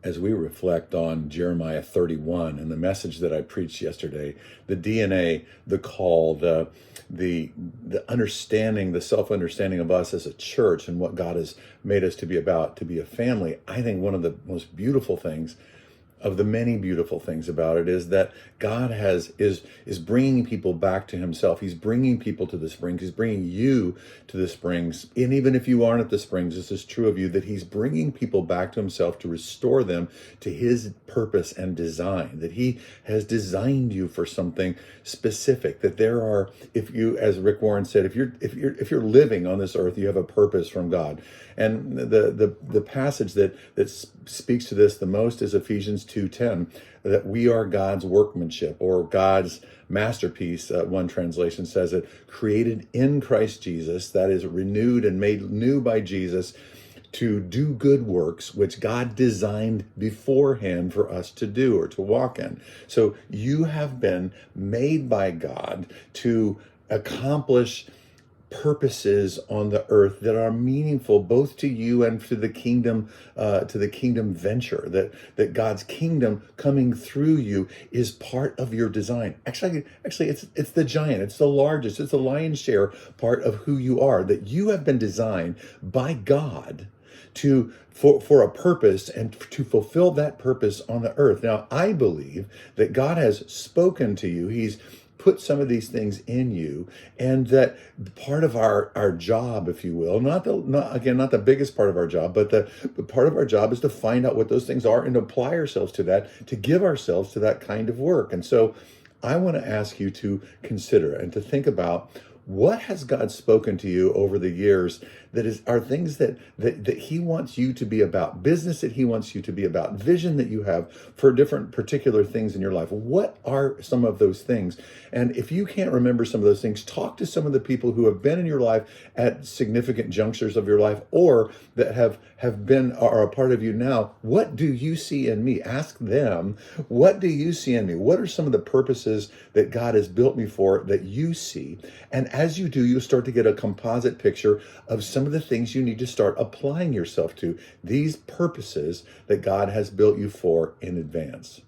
as we reflect on Jeremiah 31 and the message that I preached yesterday, the DNA, the call, the understanding, the self-understanding of us as a church and what God has made us to be about, to be a family, I think one of the most beautiful things, of the many beautiful things about it, is that God is bringing people back to himself. He's bringing people to the springs. He's bringing you to the springs. And even if you aren't at the springs, this is true of you, that he's bringing people back to himself to restore them to his purpose and design, that he has designed you for something specific, that there are, if you, as Rick Warren said, if you're living on this earth, you have a purpose from God. And the passage that speaks to this the most is Ephesians 2:10, that we are God's workmanship, or God's masterpiece. One translation says it, created in Christ Jesus, that is renewed and made new by Jesus, to do good works which God designed beforehand for us to do or to walk in. So you have been made by God to accomplish purposes on the earth that are meaningful both to you and to the kingdom venture, that God's kingdom coming through you is part of your design. Actually it's the giant, it's the largest, it's the lion's share part of who you are, that you have been designed by God for a purpose and to fulfill that purpose on the earth. Now, I believe that God has spoken to you. He's put some of these things in you, and that part of our job, if you will, not the biggest part of our job, but the part of our job is to find out what those things are and to apply ourselves to that, to give ourselves to that kind of work. And so I want to ask you to consider and to think about, what has God spoken to you over the years that are things that he wants you to be about, business that he wants you to be about, vision that you have for different particular things in your life? What are some of those things? And if you can't remember some of those things, talk to some of the people who have been in your life at significant junctures of your life, or that are a part of you now. What do you see in me? Ask them, what do you see in me? What are some of the purposes that God has built me for that you see? And as you do, you start to get a composite picture of some of the things you need to start applying yourself to, these purposes that God has built you for in advance.